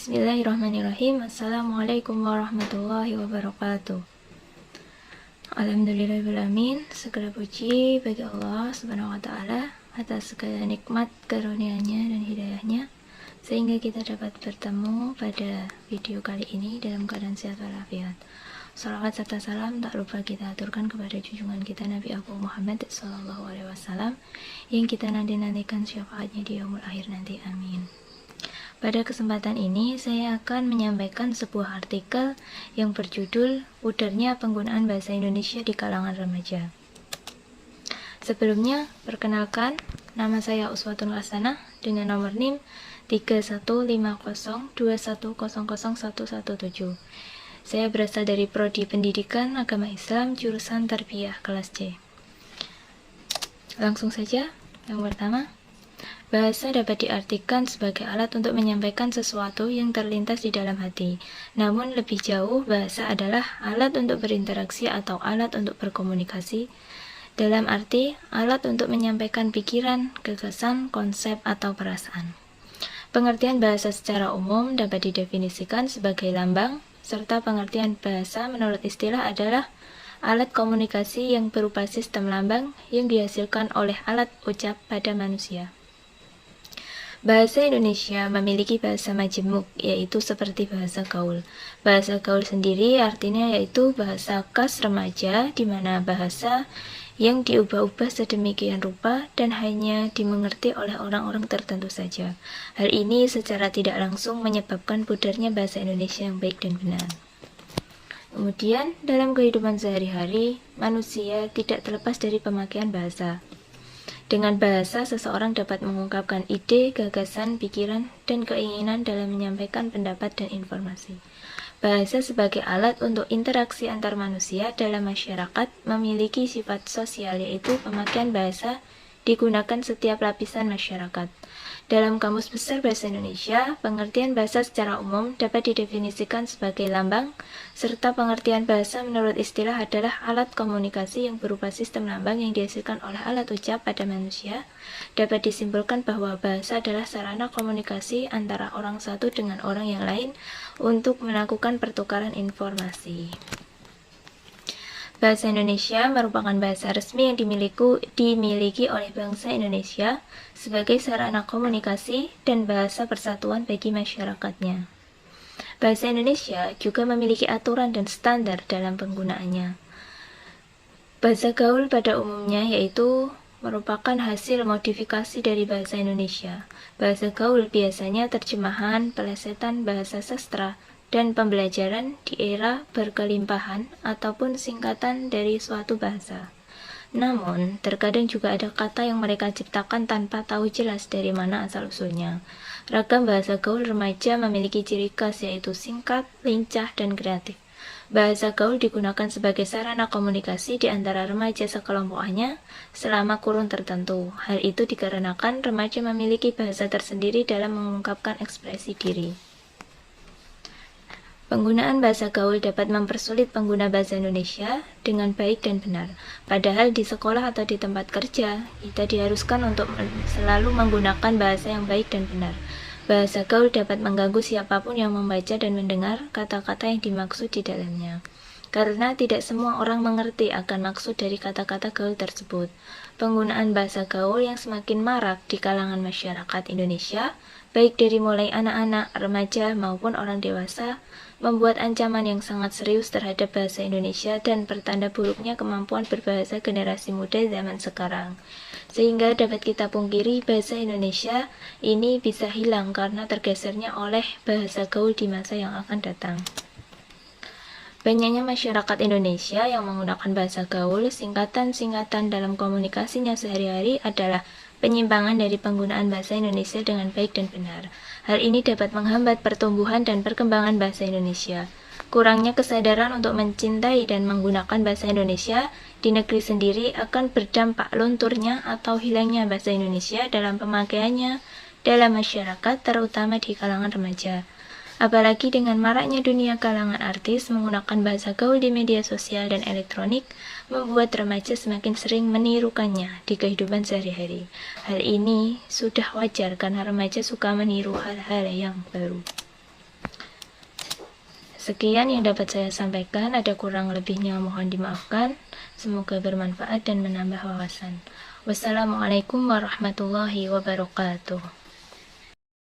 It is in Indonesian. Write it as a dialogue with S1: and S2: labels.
S1: Bismillahirrahmanirrahim. Assalamualaikum warahmatullahi wabarakatuh. Alhamdulillahirrahmanirrahim. Segala puji bagi Allah subhanahu wa ta'ala atas segala nikmat karunia-Nya dan hidayahnya, sehingga kita dapat bertemu pada video kali ini dalam keadaan sehat walafiat. Salawat serta salam tak lupa kita aturkan kepada junjungan kita Nabi Agung Muhammad SAW yang kita nanti-nantikan syafaatnya di yaumul akhir nanti. Amin. Pada kesempatan ini saya akan menyampaikan sebuah artikel yang berjudul Pudarnya Penggunaan Bahasa Indonesia di Kalangan Remaja. Sebelumnya, perkenalkan, nama saya Uswatun Hasanah dengan nomor NIM 315021000117. Saya berasal dari Prodi Pendidikan Agama Islam jurusan Tarbiyah kelas C. Langsung saja, yang pertama, bahasa dapat diartikan sebagai alat untuk menyampaikan sesuatu yang terlintas di dalam hati. Namun lebih jauh, bahasa adalah alat untuk berinteraksi atau alat untuk berkomunikasi. Dalam arti, alat untuk menyampaikan pikiran, gagasan, konsep, atau perasaan. Pengertian bahasa secara umum dapat didefinisikan sebagai lambang, serta pengertian bahasa menurut istilah adalah alat komunikasi yang berupa sistem lambang yang dihasilkan oleh alat ucap pada manusia. Bahasa Indonesia memiliki bahasa majemuk, yaitu seperti bahasa gaul. Bahasa gaul sendiri artinya yaitu bahasa khas remaja, di mana bahasa yang diubah-ubah sedemikian rupa dan hanya dimengerti oleh orang-orang tertentu saja. Hal ini secara tidak langsung menyebabkan pudarnya bahasa Indonesia yang baik dan benar. Kemudian, dalam kehidupan sehari-hari, manusia tidak terlepas dari pemakaian bahasa. Dengan bahasa, seseorang dapat mengungkapkan ide, gagasan, pikiran, dan keinginan dalam menyampaikan pendapat dan informasi. Bahasa sebagai alat untuk interaksi antar manusia dalam masyarakat memiliki sifat sosial, yaitu pemakaian bahasa digunakan setiap lapisan masyarakat. Dalam Kamus Besar Bahasa Indonesia, pengertian bahasa secara umum dapat didefinisikan sebagai lambang, serta pengertian bahasa menurut istilah adalah alat komunikasi yang berupa sistem lambang yang dihasilkan oleh alat ucap pada manusia. Dapat disimpulkan bahwa bahasa adalah sarana komunikasi antara orang satu dengan orang yang lain untuk melakukan pertukaran informasi. Bahasa Indonesia merupakan bahasa resmi yang dimiliki oleh bangsa Indonesia sebagai sarana komunikasi dan bahasa persatuan bagi masyarakatnya. Bahasa Indonesia juga memiliki aturan dan standar dalam penggunaannya. Bahasa gaul pada umumnya yaitu merupakan hasil modifikasi dari bahasa Indonesia. Bahasa gaul biasanya terjemahan, pelesetan bahasa sastra, dan pembelajaran di era berkelimpahan ataupun singkatan dari suatu bahasa. Namun, terkadang juga ada kata yang mereka ciptakan tanpa tahu jelas dari mana asal-usulnya. Ragam bahasa gaul remaja memiliki ciri khas yaitu singkat, lincah, dan kreatif. Bahasa gaul digunakan sebagai sarana komunikasi di antara remaja sekelompokannya selama kurun tertentu. Hal itu dikarenakan remaja memiliki bahasa tersendiri dalam mengungkapkan ekspresi diri. Penggunaan bahasa gaul dapat mempersulit pengguna bahasa Indonesia dengan baik dan benar. Padahal di sekolah atau di tempat kerja, kita diharuskan untuk selalu menggunakan bahasa yang baik dan benar. Bahasa gaul dapat mengganggu siapapun yang membaca dan mendengar kata-kata yang dimaksud di dalamnya. Karena tidak semua orang mengerti akan maksud dari kata-kata gaul tersebut. Penggunaan bahasa gaul yang semakin marak di kalangan masyarakat Indonesia, baik dari mulai anak-anak, remaja, maupun orang dewasa, membuat ancaman yang sangat serius terhadap bahasa Indonesia dan pertanda buruknya kemampuan berbahasa generasi muda zaman sekarang. Sehingga dapat kita pungkiri bahasa Indonesia ini bisa hilang karena tergesernya oleh bahasa gaul di masa yang akan datang. Banyaknya masyarakat Indonesia yang menggunakan bahasa gaul, singkatan-singkatan dalam komunikasinya sehari-hari adalah penyimpangan dari penggunaan bahasa Indonesia dengan baik dan benar. Hal ini dapat menghambat pertumbuhan dan perkembangan bahasa Indonesia. Kurangnya kesadaran untuk mencintai dan menggunakan bahasa Indonesia di negeri sendiri akan berdampak lunturnya atau hilangnya bahasa Indonesia dalam pemakaiannya dalam masyarakat, terutama di kalangan remaja. Apalagi dengan maraknya dunia kalangan artis menggunakan bahasa gaul di media sosial dan elektronik, membuat remaja semakin sering menirukannya di kehidupan sehari-hari. Hal ini sudah wajar karena remaja suka meniru hal-hal yang baru. Sekian yang dapat saya sampaikan, ada kurang lebihnya mohon dimaafkan. Semoga bermanfaat dan menambah wawasan. Wassalamualaikum warahmatullahi wabarakatuh.